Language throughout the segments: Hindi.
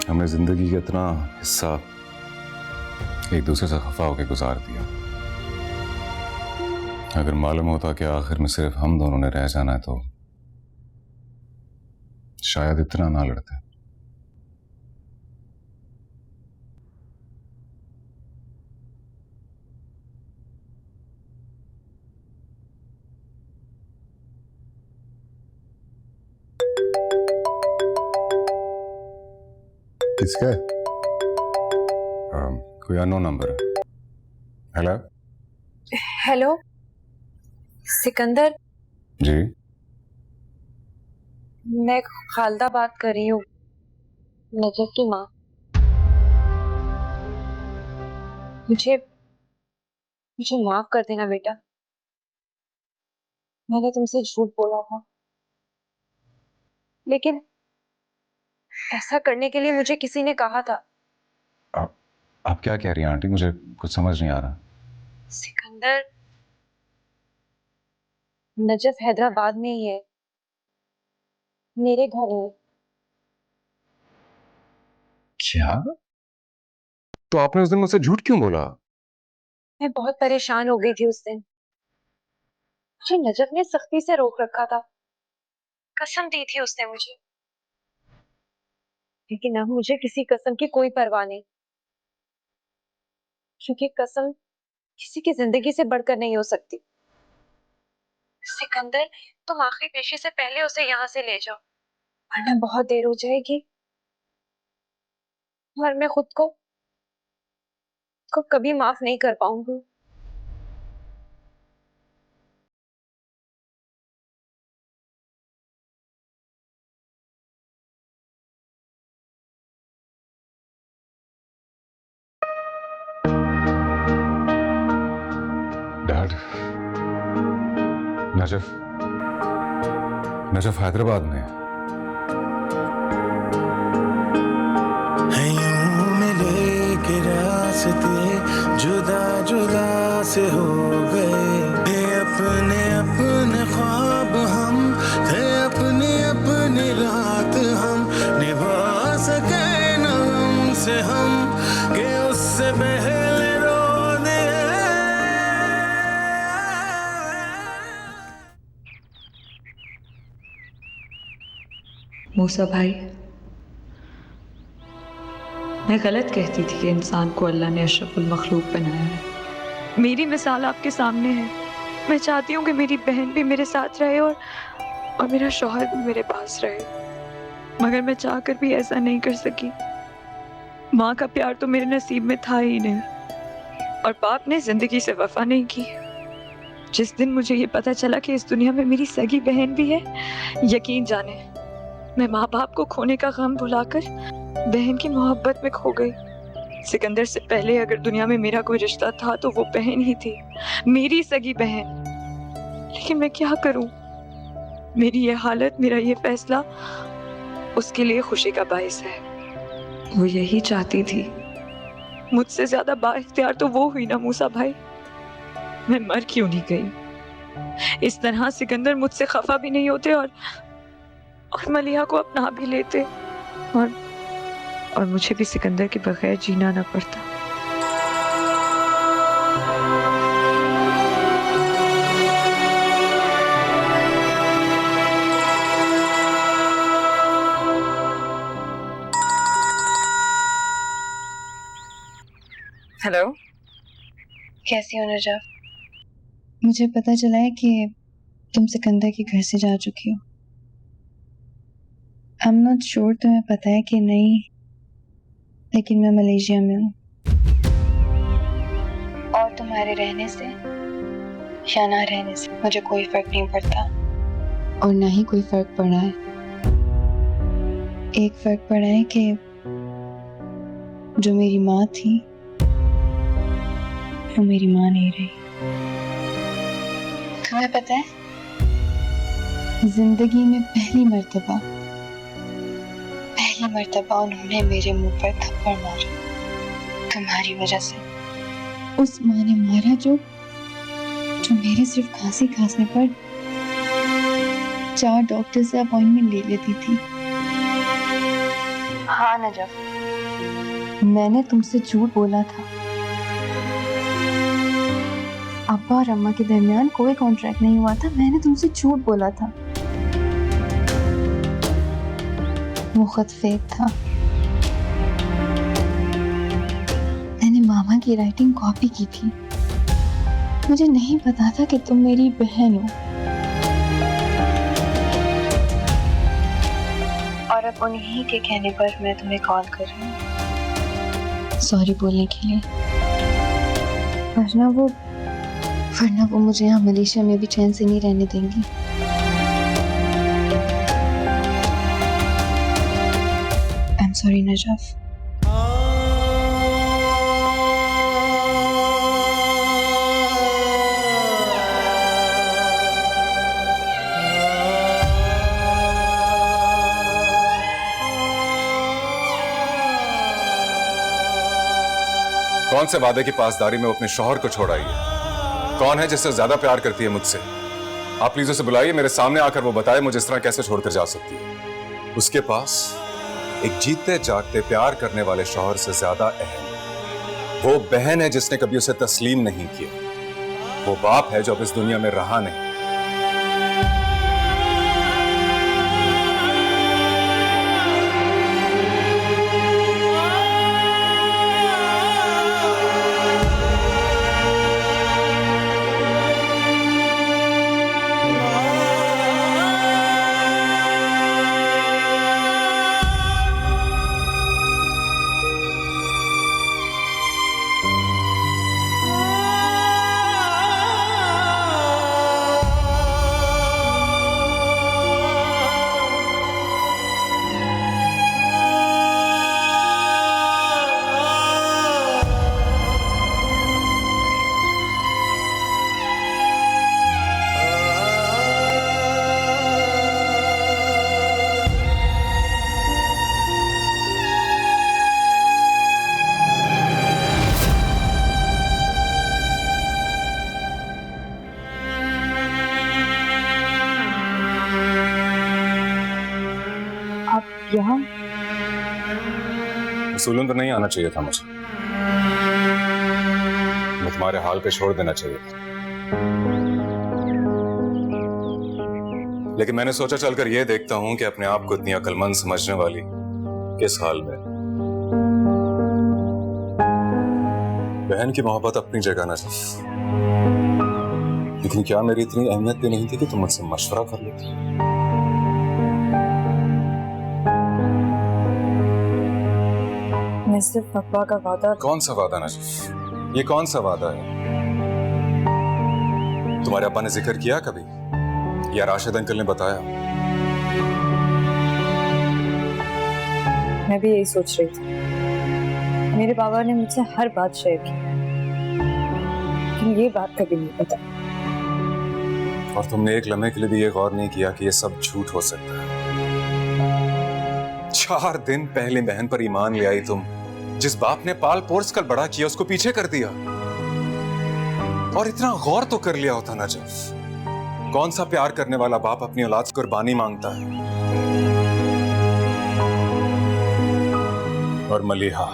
हमने जिंदगी का इतना हिस्सा एक दूसरे से खफा होकर गुजार दिया। अगर मालूम होता कि आखिर में सिर्फ हम दोनों ने रह जाना है तो शायद इतना ना लड़ते। किसका है? कोई अननोन नंबर है। हेलो हेलो सिकंदर जी। मैं खालदा बात कर रही हूँ, नजफ की माँ। मुझे मुझे माफ कर देना बेटा, मैंने तुमसे झूठ बोला था, लेकिन ऐसा करने के लिए मुझे किसी ने कहा था। आप क्या कह रही हैं आंटी? मुझे कुछ समझ नहीं आ रहा। सिकंदर, नजफ हैदराबाद में ही है, मेरे घर है। क्या? तो आपने उस दिन मुझसे झूठ क्यों बोला? मैं बहुत परेशान हो गई थी उस दिन। मुझे नजफ ने सख्ती से रोक रखा था, कसम दी थी उसने मुझे, लेकिन अब मुझे किसी कसम की कोई परवाह नहीं, क्योंकि कसम किसी की जिंदगी से बढ़कर नहीं हो सकती। सिकंदर, तुम आखिरी पेशी से पहले उसे यहाँ से ले जाओ, वरना बहुत देर हो जाएगी और मैं खुद को कभी माफ नहीं कर पाऊंगी। डैड, नजफ नजफ हैदराबाद में है। यूं मिले के रास्ते जुदा जुदा से हो गए, अपने अपने ख्वाब हम थे, अपनी अपनी रात हम निभा सके न हमसे हम, के उससे पहले रो दे। मूसा भाई, मैं गलत कहती थी कि इंसान को अल्लाह ने अशरफुल मखलूक बनाया है। मेरी मिसाल आपके सामने है। मैं चाहती हूँ कि मेरी बहन भी मेरे साथ रहे और मेरा शौहर भी मेरे पास रहे, मगर मैं चाहकर भी ऐसा नहीं कर सकी। माँ का प्यार तो मेरे नसीब में था ही नहीं, और बाप ने जिंदगी से वफा नहीं की। जिस दिन मुझे ये पता चला कि इस दुनिया में मेरी सगी बहन भी है, यकीन जाने मैं माँ बाप को खोने का गम भुलाकर बहन की मोहब्बत में खो गई। सिकंदर से पहले अगर दुनिया में मेरा कोई रिश्ता था तो वो बहन ही थी, मेरी सगी बहन। लेकिन मैं क्या करूं? मेरी ये हालत, मेरा ये फैसला उसके लिए खुशी का बायस है। वो यही चाहती थी। मुझसे ज्यादा बाइख्तियार तो वो हुई ना मूसा भाई। मैं मर क्यों नहीं गई? इस तरह सिकंदर मुझसे खफा भी नहीं होते और मलिहा को अपना भी लेते, और मुझे भी सिकंदर के बगैर जीना ना पड़ता। हेलो, कैसी हो नजफ? मुझे पता चला है कि तुम सिकंदर के घर से जा चुकी हो। आई एम नॉट श्योर तुम्हें पता है कि नहीं, लेकिन मैं मलेशिया में हूँ और तुम्हारे रहने से या ना रहने से मुझे कोई फर्क नहीं पड़ता, और ना ही कोई फर्क पड़ा है। एक फर्क पड़ा है कि जो मेरी माँ थी वो मेरी माँ नहीं रही। तुम्हें पता है, जिंदगी में पहली मर्तबा उन्होंने मेरे मुंह पर थप्पड़ मारा, तुम्हारी वजह से। उस माँ ने मारा जो मेरे सिर्फ खांसी खांसने पर 4 डॉक्टर से अपॉइंटमेंट ले लेती थी। हाँ नजफ, मैंने तुमसे झूठ बोला था। अब्बा और अम्मा के दरमियान कोई कॉन्ट्रैक्ट नहीं हुआ था, मैंने तुमसे झूठ बोला था। वो खत फेक था। मैंने मामा की राइटिंग कॉपी की थी। मुझे नहीं पता था कि तुम मेरी बहन हो। और अब उन्हीं के कहने पर मैं तुम्हें कॉल कर रही हूँ सॉरी बोलने के लिए। वरना वो मुझे यहाँ मलेशिया में भी चैन से नहीं रहने देंगी। I am sorry Najaf. कौन से वादे की पासदारी में वो अपने शौहर को छोड़ आई है? कौन है जिससे ज्यादा प्यार करती है मुझसे? आप प्लीज उसे बुलाइए, मेरे सामने आकर वो बताए मुझे इस तरह कैसे छोड़कर जा सकती है। उसके पास एक जीते जागते प्यार करने वाले शौहर से ज्यादा अहम वो बहन है जिसने कभी उसे तस्लीम नहीं किया। वो बाप है जो अब इस दुनिया में रहा नहीं। यहाँ रसूलन तो नहीं आना चाहिए था मुझे। मैं तुम्हारे हाल पे छोड़ देना चाहिए था। लेकिन मैंने सोचा चलकर यह देखता हूं कि अपने आप को इतनी अक्लमंद समझने वाली किस हाल में। बहन की मोहब्बत अपनी जगह न थी, लेकिन क्या मेरी इतनी अहमियत भी नहीं थी कि तुम मुझसे मशवरा कर लेती? मैं सिर्फ अब्बा का वादा। कौन सा वादा नजीफ? ये कौन सा वादा है? तुम्हारे अब्बा ने जिक्र किया कभी, या राशिद अंकल ने बताया? मैं भी यही सोच रही थी। मेरे बाबा ने मुझसे हर बात शेयर की, लेकिन ये बात कभी नहीं पता। और तुमने एक लम्हे के लिए भी ये गौर नहीं किया कि ये सब झूठ हो सकता है। 4 दिन पहले बहन पर ईमान ले आई तुम। जिस बाप ने पाल पोस कर बड़ा किया उसको पीछे कर दिया। और इतना गौर तो कर लिया होता नजफ। कौन सा प्यार करने वाला बाप अपनी औलाद से कुर्बानी मांगता है? और मलिहा,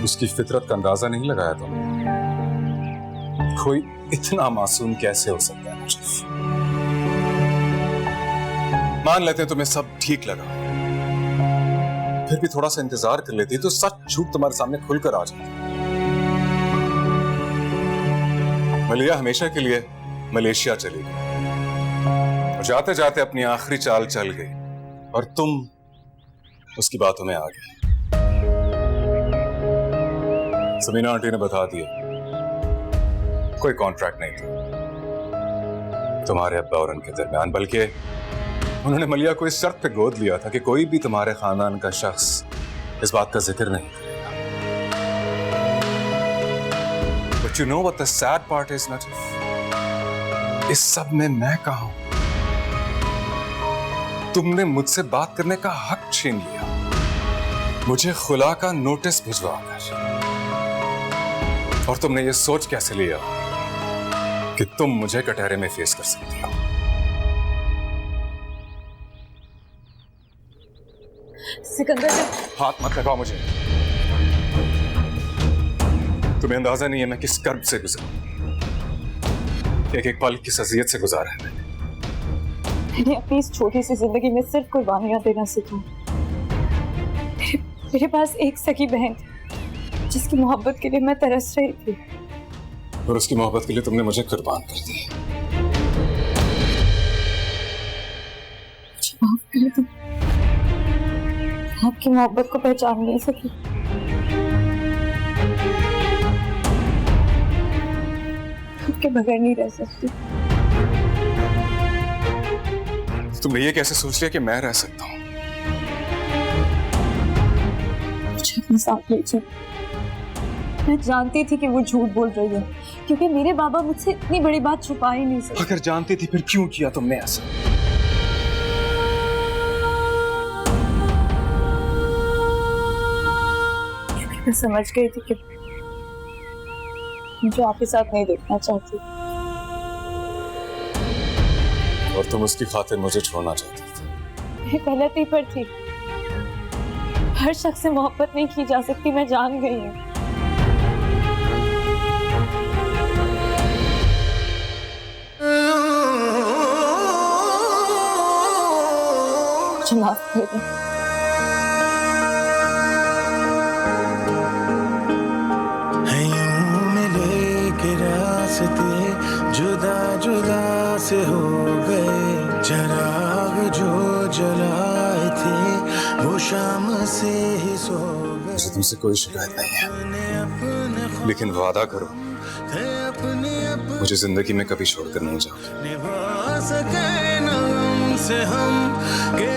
उसकी फितरत का अंदाजा नहीं लगाया तुमने? कोई इतना मासूम कैसे हो सकता है नजफ? मान लेते हैं तुम्हें सब ठीक लगा, फिर भी थोड़ा सा इंतजार कर लेती तो सच झूठ तुम्हारे सामने खुलकर आ जाता। मलिया हमेशा के लिए मलेशिया चली गई और जाते जाते अपनी आखिरी चाल चल गई, और तुम उसकी बातों में आ गए। समीना आंटी ने बता दिया कोई कॉन्ट्रैक्ट नहीं था तुम्हारे अब्बा और उनके दरमियान, बल्कि उन्होंने मलिया को इस शर्त पे गोद लिया था कि कोई भी तुम्हारे खानदान का शख्स इस बात का जिक्र नहीं करेगा। But you know what the sad part is, Najif? इस सब में मैं कहां हूं? तुमने मुझसे बात करने का हक छीन लिया, मुझे खुला का नोटिस भिजवाकर। और तुमने ये सोच कैसे लिया कि तुम मुझे कटहरे में फेस कर सकती हो? सिकंदर से हाथ मत लगाओ मुझे। तुम्हें अंदाजा नहीं है मैं किस कर्ब से गुजरा, एक एक पल किस अजियत से गुजारा है मैंने। मैंने अपनी इस छोटी सी जिंदगी में सिर्फ कुर्बानियां देना सीखा। मेरे पास एक सगी बहन थी जिसकी मोहब्बत के लिए मैं तरस रही थी, और उसकी मोहब्बत के लिए तुमने मुझे कुर्बान कर दिया। माफ कर दो, आपकी मोहब्बत को पहचान नहीं सकी। आपके बगैर नहीं रह सकती। तुमने ये कैसे सोच लिया कि मैं रह सकता हूँ? मुझे अपने साथ ले चल। मैं जानती थी कि वो झूठ बोल रही है, क्योंकि मेरे बाबा मुझसे इतनी बड़ी बात छुपा ही नहीं सकते। अगर जानती थी फिर क्यों किया तुमने ऐसा? क्योंकि मैं समझ गई थी कि मुझे आपके साथ नहीं देखना चाहती। और तुम उसकी खातिर मुझे छोड़ना चाहती थी। मैं गलती पर थी। हर शख्स से मोहब्बत नहीं की जा सकती, मैं जान गई हूँ। मुझे माफ कर दो। है यूं मिले के रास्ते जुदा जुदा से हो गए, चराग जो जलाए थे वो शाम से ही सो गए। मुझे तुमसे कोई शिकायत नहीं है, लेकिन वादा करो मुझे जिंदगी में कभी छोड़कर नहीं जाओगे। निभा सके न हमसे हम के